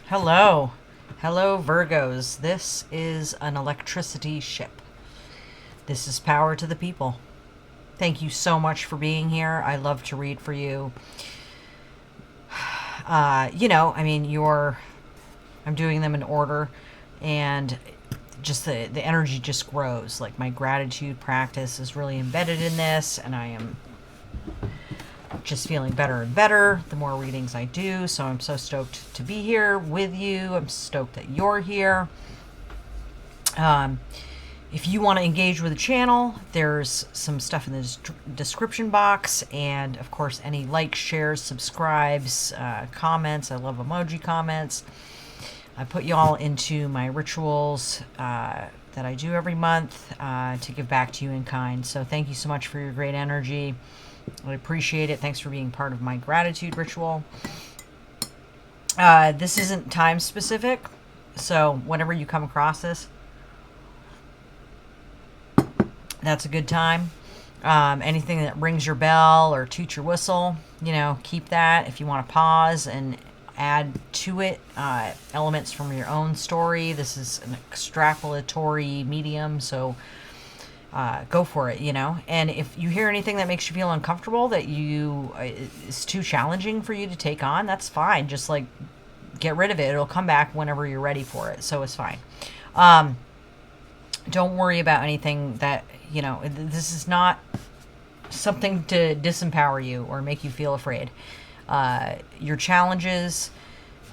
Hello. Hello, Virgos. This is an electricity ship. This is power to the people. Thank you so much for being here. I love to read for you. I'm doing them in order, and just the energy just grows. Like, my gratitude practice is really embedded in this, and I am just feeling better and better the more readings I do. So I'm so stoked to be here with you. I'm stoked that you're here. If you want to engage with the channel, there's some stuff in the description box. And of course, any likes, shares, subscribes, comments. I love emoji comments. I put you all into my rituals that I do every month to give back to you in kind. So thank you so much for your great energy. I appreciate it. Thanks for being part of my gratitude ritual. This isn't time specific, so whenever you come across this, that's a good time. Anything that rings your bell or toots your whistle, keep that. If you want to pause and add to it elements from your own story, this is an extrapolatory medium, so go for it, And if you hear anything that makes you feel uncomfortable, that is too challenging for you to take on, that's fine. Just get rid of it. It'll come back whenever you're ready for it. So it's fine. Don't worry about anything that, this is not something to disempower you or make you feel afraid. Your challenges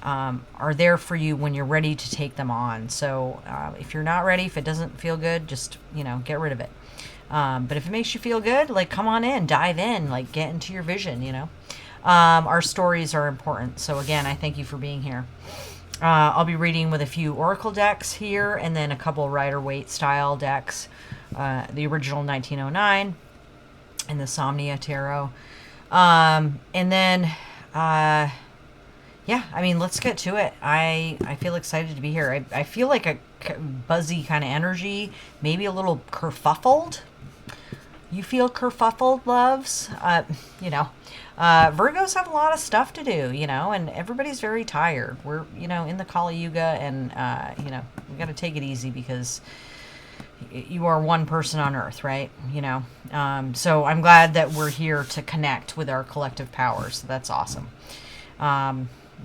are there for you when you're ready to take them on. So if you're not ready, if it doesn't feel good, just, get rid of it. But if it makes you feel good, come on in, dive in, get into your vision, Our stories are important. So again, I thank you for being here. I'll be reading with a few oracle decks here, and then a couple Rider-Waite style decks, the original 1909 and the Somnia Tarot. And then... let's get to it. I feel excited to be here. I feel like a buzzy kind of energy, maybe a little kerfuffled. You feel kerfuffled, loves? Virgos have a lot of stuff to do, and everybody's very tired. We're, in the Kali Yuga, and, we got to take it easy because you are one person on Earth, right? So I'm glad that we're here to connect with our collective powers. So that's awesome.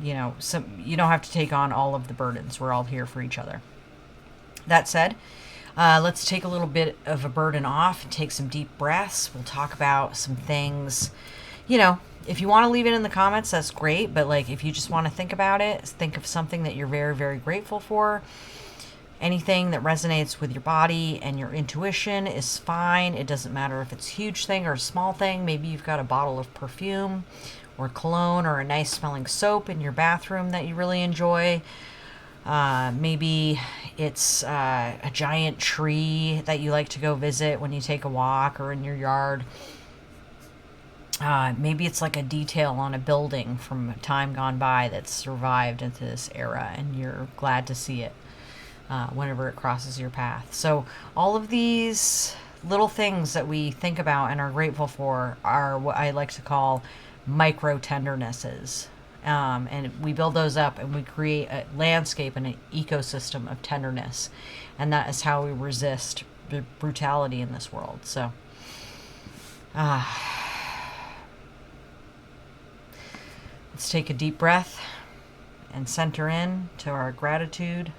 You don't have to take on all of the burdens. We're all here for each other. That said, let's take a little bit of a burden off and take some deep breaths. We'll talk about some things. If you want to leave it in the comments, that's great. But if you just want to think about it, think of something that you're very, very grateful for. Anything that resonates with your body and your intuition is fine. It doesn't matter if it's a huge thing or a small thing. Maybe you've got a bottle of perfume or cologne or a nice smelling soap in your bathroom that you really enjoy. Maybe it's a giant tree that you like to go visit when you take a walk or in your yard. Maybe it's a detail on a building from a time gone by that's survived into this era, and you're glad to see it whenever it crosses your path. So all of these little things that we think about and are grateful for are what I like to call micro tendernesses. And we build those up, and we create a landscape and an ecosystem of tenderness. And that is how we resist the brutality in this world. So, let's take a deep breath and center in to our gratitude.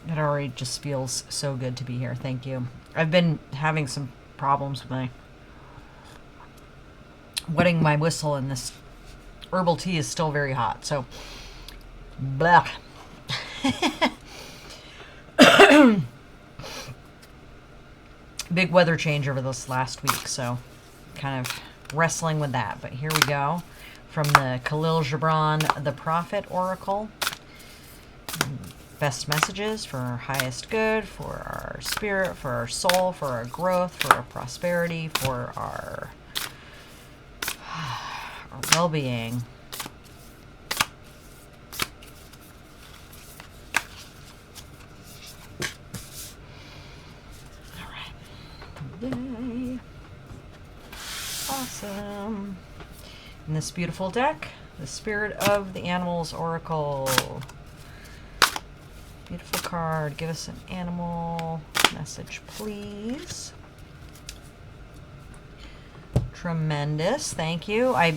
It already just feels so good to be here. Thank you. I've been having some problems with wetting my whistle, and this herbal tea is still very hot. So, blah. Big weather change over this last week, so kind of wrestling with that. But here we go. From the Khalil Gibran, the Prophet Oracle. Best messages for our highest good, for our spirit, for our soul, for our growth, for our prosperity, for our well-being. All right. Yay. Awesome. In this beautiful deck, the Spirit of the Animals Oracle. Beautiful card. Give us an animal message, please. Tremendous. Thank you. I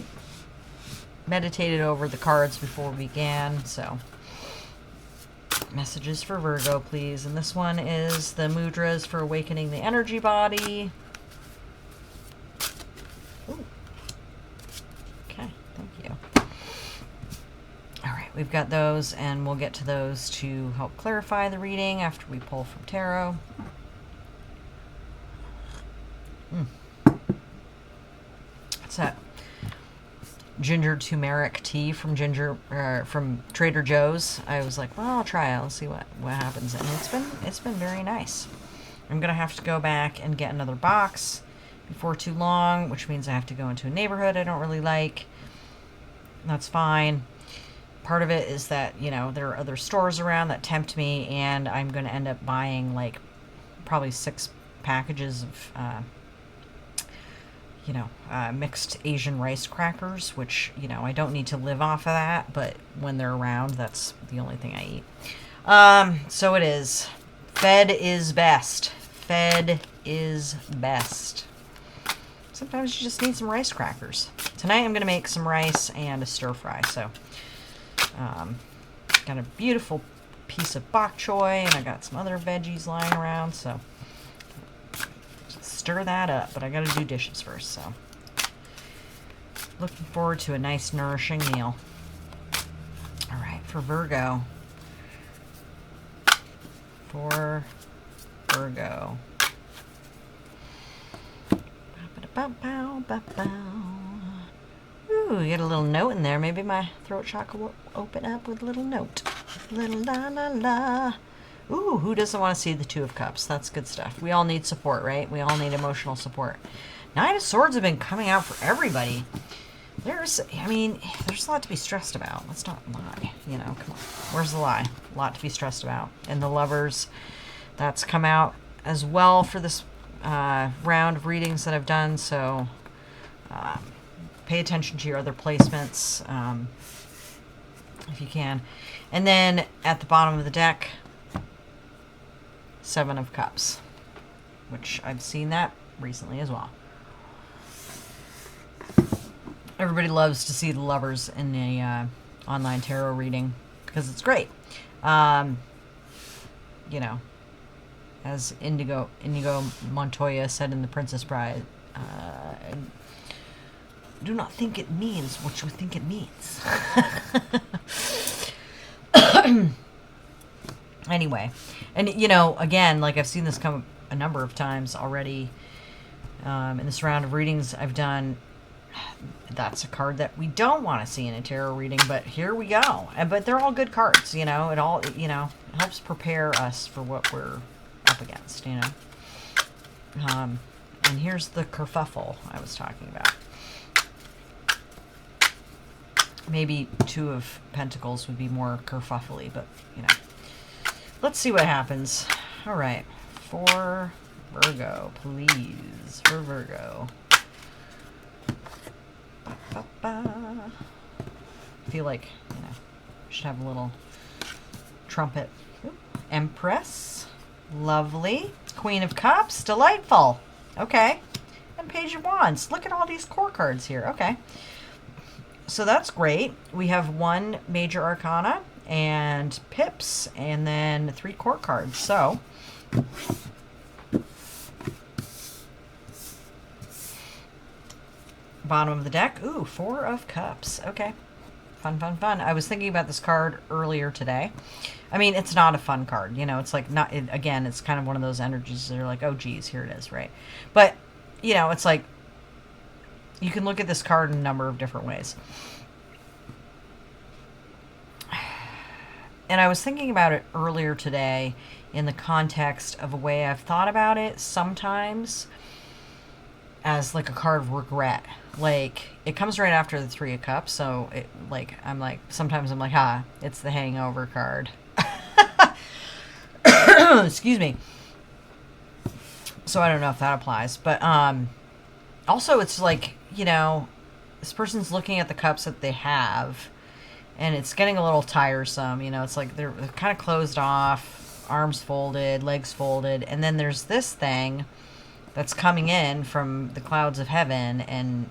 meditated over the cards before we began, so messages for Virgo, please. And this one is the mudras for awakening the energy body. Ooh. Okay, thank you. All right, we've got those, and we'll get to those to help clarify the reading after we pull from tarot. What's that? Ginger turmeric tea from from Trader Joe's. I was like, well, I'll try it. I'll see what happens, and it's been very nice. I'm gonna have to go back and get another box before too long, which means I have to go into a neighborhood I don't really like. That's fine. Part of it is that, you know, there are other stores around that tempt me, and I'm going to end up buying like probably 6 packages of, mixed Asian rice crackers, which, you know, I don't need to live off of that, but when they're around, that's the only thing I eat. So it is. Fed is best. Fed is best. Sometimes you just need some rice crackers. Tonight I'm going to make some rice and a stir fry, so... got a beautiful piece of bok choy, and I got some other veggies lying around, so stir that up, but I gotta do dishes first, so looking forward to a nice nourishing meal. All right, for Virgo. Ooh, you get a little note in there. Maybe my throat chakra will open up with a little note. Little la la la. Ooh, who doesn't want to see the Two of Cups? That's good stuff. We all need support, right? We all need emotional support. Nine of Swords have been coming out for everybody. There's a lot to be stressed about. Let's not lie. You know, come on. Where's the lie? A lot to be stressed about. And the Lovers, that's come out as well for this round of readings that I've done. So pay attention to your other placements if you can. And then at the bottom of the deck, Seven of Cups, which I've seen that recently as well. Everybody loves to see the Lovers in a online tarot reading because it's great. You know, as Inigo Montoya said in The Princess Bride, do not think it means what you think it means. Anyway, and you know, again, like I've seen this come a number of times already in this round of readings I've done. That's a card that we don't want to see in a tarot reading, but here we go. But they're all good cards, you know. It all, you know, helps prepare us for what we're up against, you know. And here's the kerfuffle I was talking about. Maybe Two of Pentacles would be more kerfuffly, but, you know. Let's see what happens. All right. For Virgo, please. For Virgo. I feel like, you know, should have a little trumpet. Empress. Lovely. Queen of Cups. Delightful. Okay. And Page of Wands. Look at all these core cards here. Okay. So that's great. We have one major arcana and pips and then 3 court cards. So bottom of the deck. Ooh, 4 of Cups. Okay. Fun, fun, fun. I was thinking about this card earlier today. I mean, it's not a fun card. You know, it's like not, again, it's kind of one of those energies that are like, oh, geez, here it is, right? But, you know, it's like, you can look at this card in a number of different ways. And I was thinking about it earlier today in the context of a way I've thought about it sometimes as as like a card of regret. Like, it comes right after the Three of Cups, so it, like, I'm like, sometimes I'm like, it's the hangover card. Excuse me. So I don't know if that applies, but also it's like, this person's looking at the cups that they have, and it's getting a little tiresome. It's like they're kind of closed off, arms folded, legs folded, and then there's this thing that's coming in from the clouds of heaven and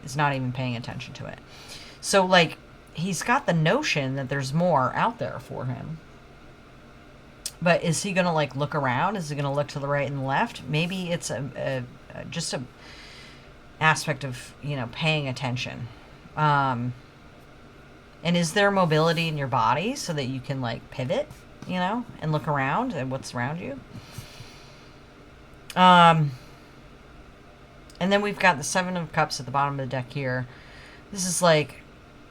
is not even paying attention to it. So, like, he's got the notion that there's more out there for him. But is he going to, like, look around? Is he going to look to the right and the left? Maybe it's just a aspect of, paying attention. And is there mobility in your body so that you can, like, pivot, and look around at what's around you? And then we've got the Seven of Cups at the bottom of the deck here. This is like,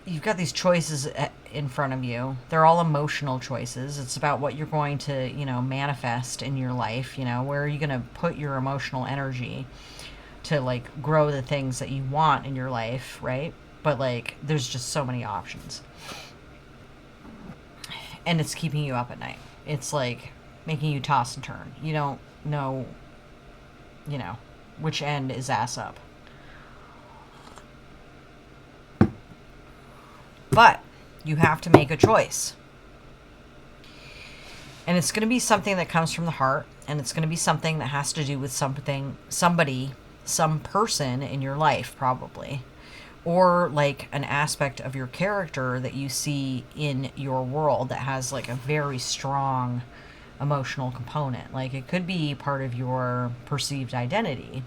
you've got these choices in front of you. They're all emotional choices. It's about what you're going to, manifest in your life. Where are you going to put your emotional energy to, like, grow the things that you want in your life, right? But, like, there's just so many options. And it's keeping you up at night. It's, like, making you toss and turn. You don't know, which end is ass up. But you have to make a choice. And it's going to be something that comes from the heart, and it's going to be something that has to do with somebody, some person in your life, probably. Or, like, an aspect of your character that you see in your world that has, like, a very strong emotional component. Like, it could be part of your perceived identity.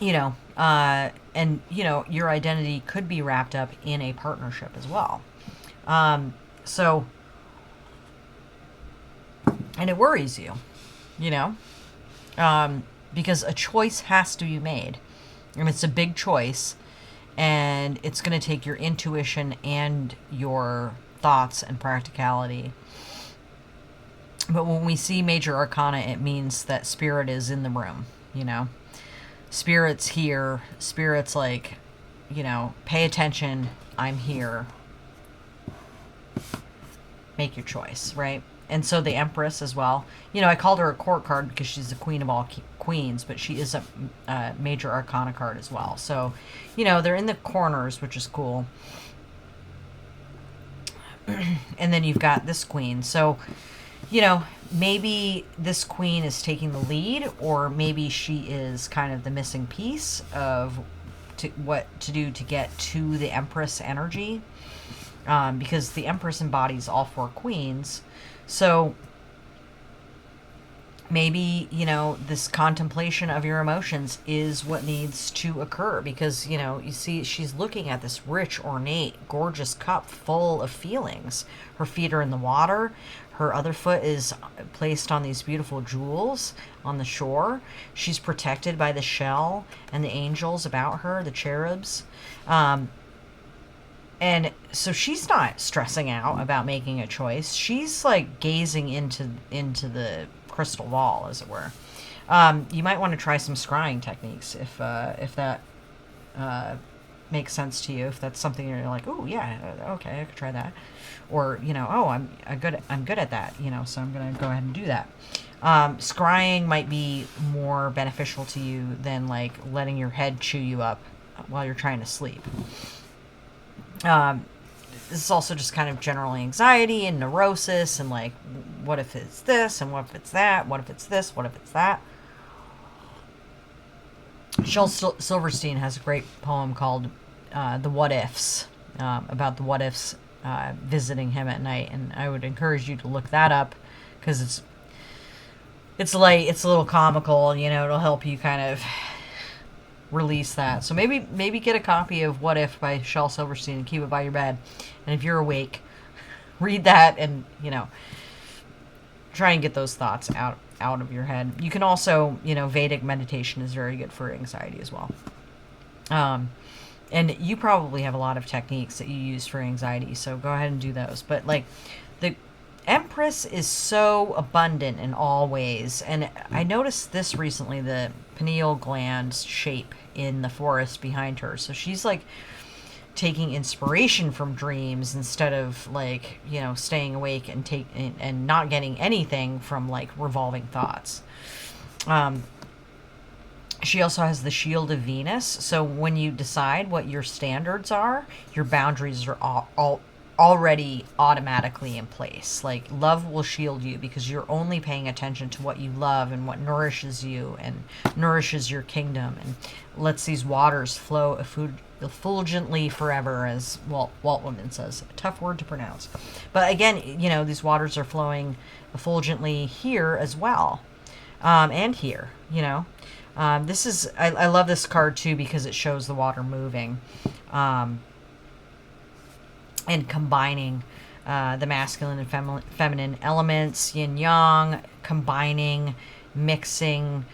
And, your identity could be wrapped up in a partnership as well. And it worries you, because a choice has to be made. And it's a big choice, and it's going to take your intuition and your thoughts and practicality. But when we see major arcana, it means that spirit is in the room, Spirit's here. Spirit's like, pay attention. I'm here. Make your choice, right? And so the Empress as well. I called her a court card because she's the queen of all queens, but she is a major arcana card as well. So, they're in the corners, which is cool. And then you've got this queen. So, maybe this queen is taking the lead, or maybe she is kind of the missing piece of what to do to get to the Empress energy. Because the Empress embodies all four queens. So maybe, this contemplation of your emotions is what needs to occur, because, you see she's looking at this rich, ornate, gorgeous cup full of feelings. Her feet are in the water. Her other foot is placed on these beautiful jewels on the shore. She's protected by the shell and the angels about her, the cherubs. And so she's not stressing out about making a choice. She's like gazing into the crystal ball, as it were. You might want to try some scrying techniques if that makes sense to you. If that's something you're like, oh yeah, okay, I could try that. Or I'm good at that. So I'm gonna go ahead and do that. Scrying might be more beneficial to you than like letting your head chew you up while you're trying to sleep. This is also just kind of general anxiety and neurosis, and like, what if it's this, and what if it's that, what if it's this, what if it's that. Shel Silverstein has a great poem called The What Ifs, about the what ifs visiting him at night, and I would encourage you to look that up, because it's light, it's a little comical, it'll help you kind of release that. So maybe get a copy of What If by Shel Silverstein and keep it by your bed. And if you're awake, read that and, try and get those thoughts out of your head. You can also, Vedic meditation is very good for anxiety as well. And you probably have a lot of techniques that you use for anxiety, so go ahead and do those. But like Empress is so abundant in all ways. And I noticed this recently, the pineal gland shape in the forest behind her. So she's like taking inspiration from dreams instead of like, staying awake and not getting anything from like revolving thoughts. She also has the shield of Venus. So when you decide what your standards are, your boundaries are all already automatically in place. Like love will shield you because you're only paying attention to what you love and what nourishes you and nourishes your kingdom and lets these waters flow effulgently forever, as Walt Whitman says. A tough word to pronounce. But again, these waters are flowing effulgently here as well. And here, this is, I love this card too because it shows the water moving. And combining the masculine and feminine elements, yin yang, combining, mixing,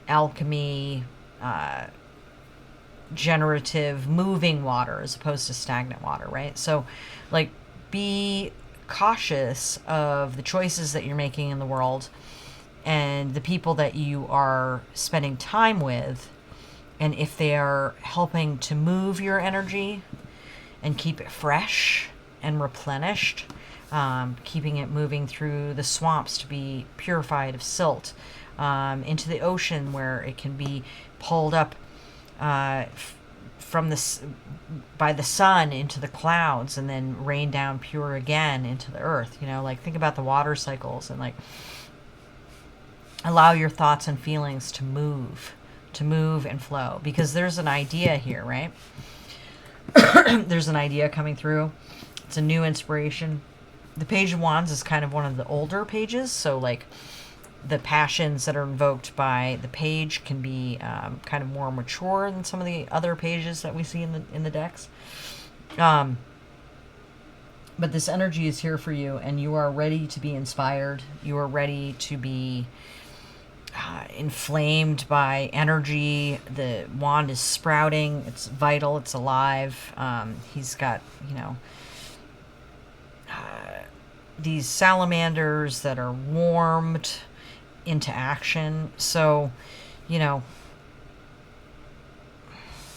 alchemy, generative, moving water as opposed to stagnant water, right? So, like, be cautious of the choices that you're making in the world and the people that you are spending time with, and if they are helping to move your energy and keep it fresh and replenished, keeping it moving through the swamps to be purified of silt, into the ocean where it can be pulled up from by the sun into the clouds and then rain down pure again into the earth. Like think about the water cycles and like allow your thoughts and feelings to move and flow, because there's an idea here, right? There's an idea coming through. It's a new inspiration. The Page of Wands is kind of one of the older pages, so like the passions that are invoked by the page can be kind of more mature than some of the other pages that we see in the decks. But this energy is here for you, and you are ready to be inspired. You are ready to be inflamed by energy. The wand is sprouting. It's vital. It's alive. He's got, these salamanders that are warmed into action. So,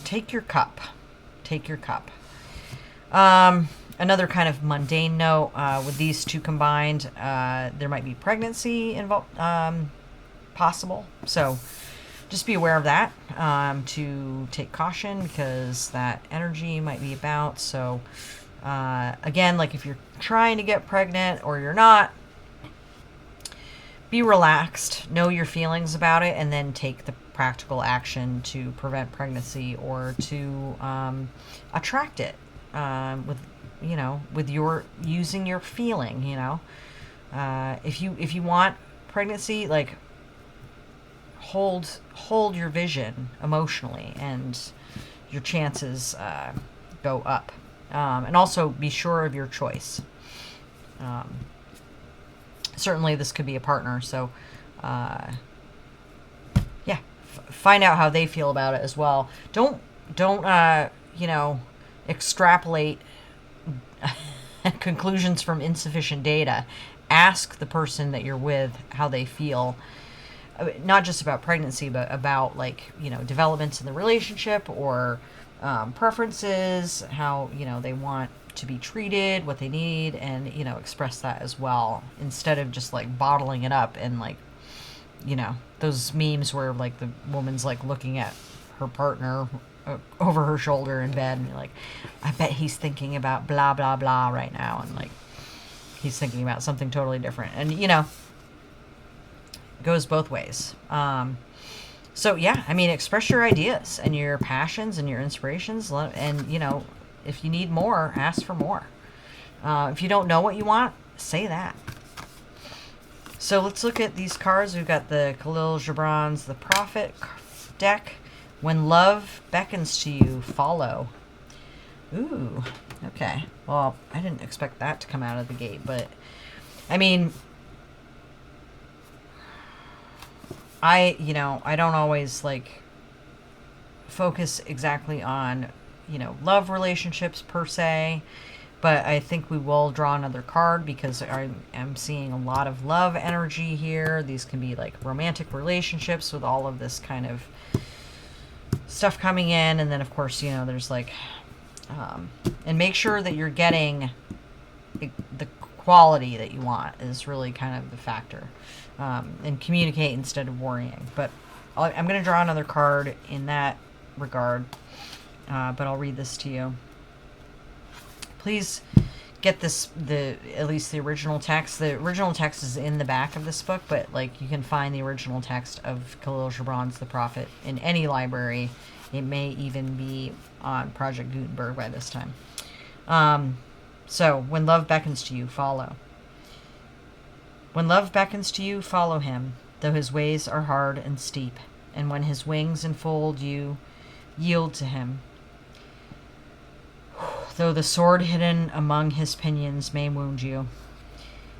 take your cup. Take your cup. Another kind of mundane note, with these two combined, there might be pregnancy involved, possible. So just be aware of that, to take caution because that energy might be about. So again, like if you're trying to get pregnant or you're not, be relaxed, know your feelings about it, and then take the practical action to prevent pregnancy or to attract it, with your using your feeling. If you want pregnancy, like hold your vision emotionally, and your chances go up. And also be sure of your choice. Certainly this could be a partner, so find out how they feel about it as well. Don't extrapolate conclusions from insufficient data. Ask the person that you're with how they feel, not just about pregnancy, but about developments in the relationship or preferences, how they want to be treated, what they need, and express that as well, instead of just like bottling it up and those memes where like the woman's like looking at her partner over her shoulder in bed and you're like, I bet he's thinking about blah blah blah right now, and like he's thinking about something totally different, and it goes both ways. So express your ideas and your passions and your inspirations, and if you need more, ask for more. If you don't know what you want, say that. So let's look at these cards. We've got the Khalil Gibran's The Prophet deck. When love beckons to you, follow. Ooh, okay. Well, I didn't expect that to come out of the gate, but I don't always focus exactly on, love relationships per se, But I think we will draw another card because I'm seeing a lot of love energy here. These can be like romantic relationships with all of this kind of stuff coming in. And then, of course, you know, there's like... and make sure that you're getting the quality that you want is really kind of the factor. And communicate instead of worrying. But I'm going to draw another card in that regard. But I'll read this to you. Please get this, at least the original text. The original text is in the back of this book, but like you can find the original text of Khalil Gibran's The Prophet in any library. It may even be on Project Gutenberg by this time. So, when love beckons to you, follow. When love beckons to you, follow him, though his ways are hard and steep. And when his wings enfold you, yield to him. Though the sword hidden among his pinions may wound you.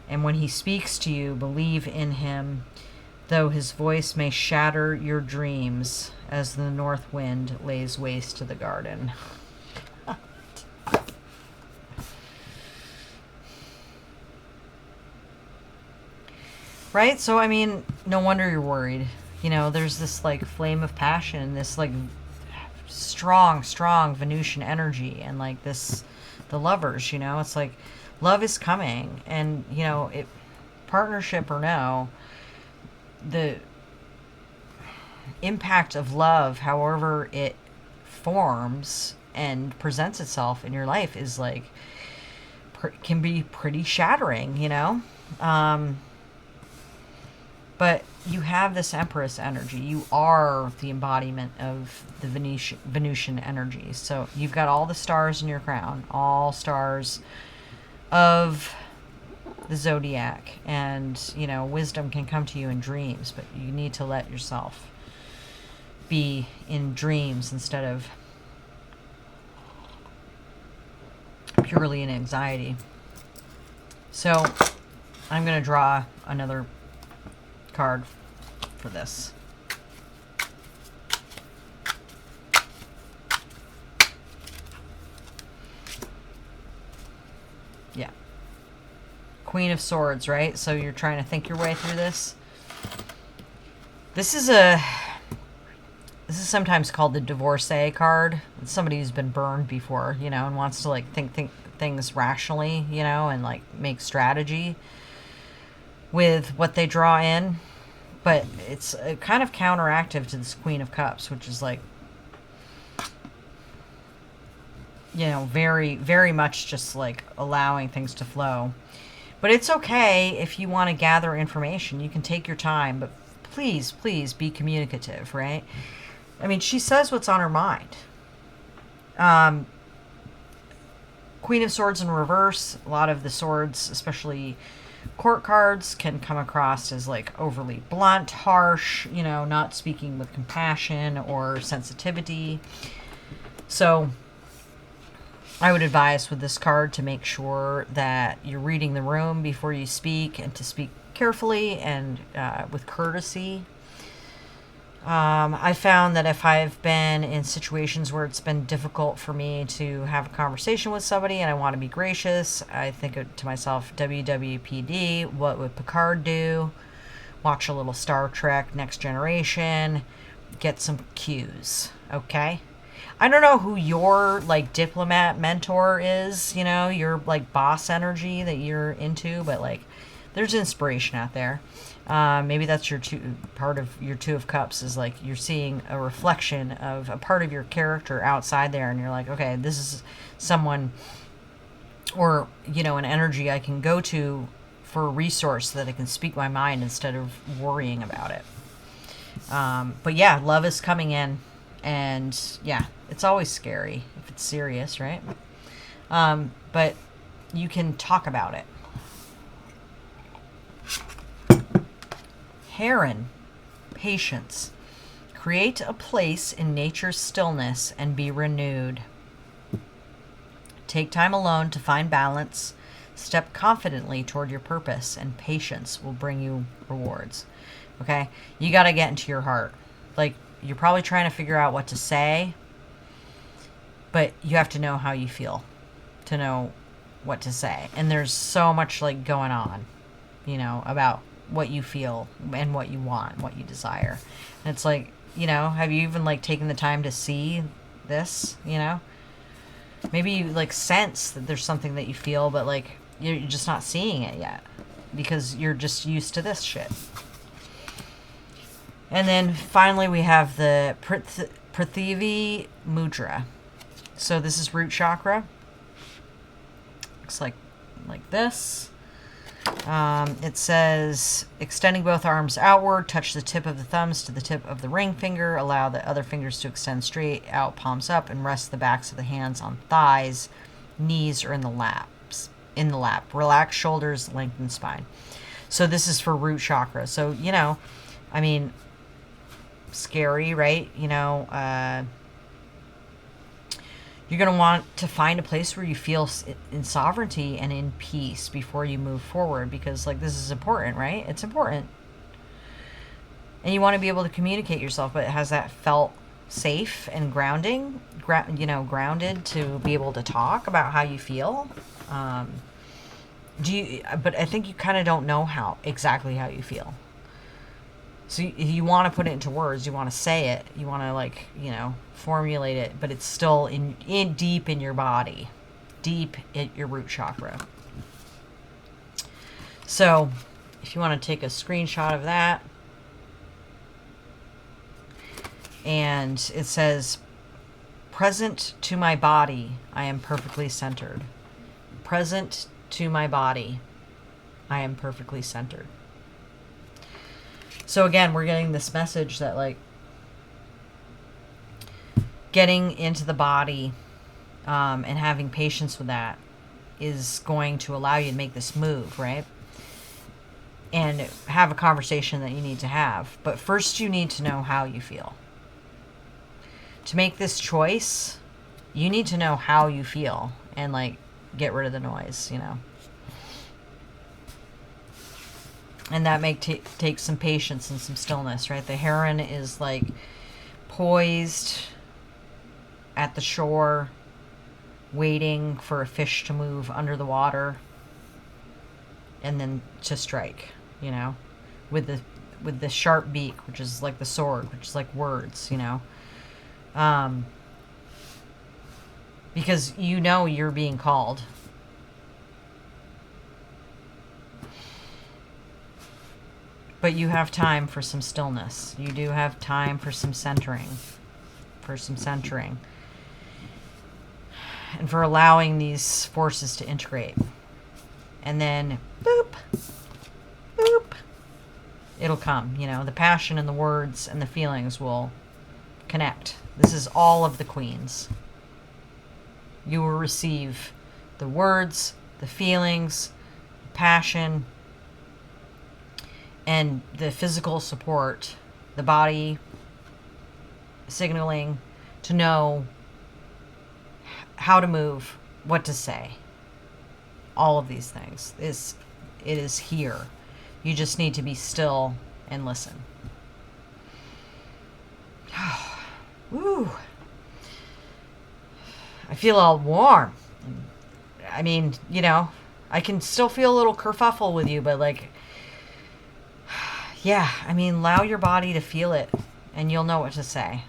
And when he speaks to you, believe in him, though his voice may shatter your dreams as the north wind lays waste to the garden. Right? So, I mean, no wonder you're worried. You know, there's this, like, flame of passion, this, like, strong Venusian energy, and, like, this, the lovers, you know? It's like, love is coming, and, you know, it, partnership or no, the impact of love, however it forms and presents itself in your life, is, like, can be pretty shattering, you know? But you have this Empress energy. You are the embodiment of the Venusian energy. So you've got all the stars in your crown, all stars of the zodiac. And, you know, wisdom can come to you in dreams, but you need to let yourself be in dreams instead of purely in anxiety. So I'm going to draw another card for this. Yeah. Queen of Swords, right? So you're trying to think your way through this. This is sometimes called the divorcee card. It's somebody who's been burned before, you know, and wants to like think things rationally, you know, and like make strategy with what they draw in. But it's kind of counteractive to this Queen of Cups, which is like, you know, very, very much just like allowing things to flow. But it's okay if you want to gather information. You can take your time, but please, please be communicative, right? I mean, she says what's on her mind. Queen of Swords in reverse. A lot of the swords, especially court cards, can come across as like overly blunt, harsh, you know, not speaking with compassion or sensitivity. So I would advise with this card to make sure that you're reading the room before you speak, and to speak carefully and with courtesy. I found that if I've been in situations where it's been difficult for me to have a conversation with somebody and I want to be gracious, I think to myself, WWPD, what would Picard do? Watch a little Star Trek, Next Generation, get some cues, okay? I don't know who your, like, diplomat mentor is, you know, your, like, boss energy that you're into, but, like, there's inspiration out there. Maybe that's your part of your Two of Cups, is like you're seeing a reflection of a part of your character outside there, and you're like, okay, this is someone, or, you know, an energy I can go to for a resource so that I can speak my mind instead of worrying about it. But yeah, love is coming in, and yeah, it's always scary if it's serious, right? But you can talk about it. Heron, patience. Create a place in nature's stillness and be renewed. Take time alone to find balance. Step confidently toward your purpose, and patience will bring you rewards. Okay? You got to get into your heart. Like, you're probably trying to figure out what to say, but you have to know how you feel to know what to say. And there's so much like going on, you know, about what you feel and what you want, what you desire. And it's like, you know, have you even like taken the time to see this, you know? Maybe you like sense that there's something that you feel, but like you're just not seeing it yet because you're just used to this shit. And then finally we have the Prithvi Mudra. So this is root chakra. Looks like this. It says, extending both arms outward, touch the tip of the thumbs to the tip of the ring finger, allow the other fingers to extend straight out, palms up, and rest the backs of the hands on thighs, knees, or in the lap. Relax shoulders, lengthen spine. So this is for root chakra. So, you know, I mean, scary, right? You know, you're going to want to find a place where you feel in sovereignty and in peace before you move forward, because like this is important, right? It's important. And you want to be able to communicate yourself, but it has that felt safe and grounded to be able to talk about how you feel. But I think you kind of don't know exactly how you feel. So you want to put it into words, you want to say it, you want to like, you know, formulate it, but it's still in deep in your body, deep in your root chakra. So if you want to take a screenshot of that, and it says, present to my body, I am perfectly centered. Present to my body, I am perfectly centered. So again, we're getting this message that like getting into the body and having patience with that is going to allow you to make this move, right? And have a conversation that you need to have. But first you need to know how you feel. To make this choice, you need to know how you feel and like get rid of the noise, you know. And that may take some patience and some stillness, right? The heron is like poised at the shore, waiting for a fish to move under the water and then to strike, you know, with the sharp beak, which is like the sword, which is like words, you know. Because you know you're being called. But you have time for some stillness. You do have time for some centering. And for allowing these forces to integrate. And then, boop, boop, it'll come. You know, the passion and the words and the feelings will connect. This is all of the queens. You will receive the words, the feelings, the passion, and the physical support, the body signaling to know how to move, what to say. All of these things. It is here. You just need to be still and listen. Woo. I feel all warm. I mean, you know, I can still feel a little kerfuffle with you, but like, yeah, I mean, allow your body to feel it and you'll know what to say.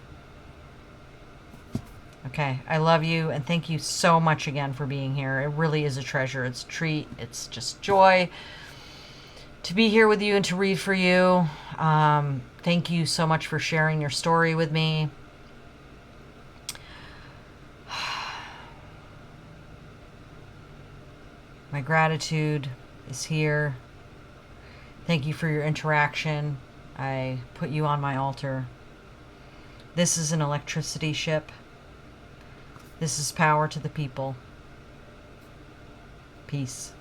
Okay, I love you and thank you so much again for being here. It really is a treasure. It's a treat. It's just joy to be here with you and to read for you. Thank you so much for sharing your story with me. My gratitude is here. Thank you for your interaction. I put you on my altar. This is an electricity ship. This is power to the people. Peace.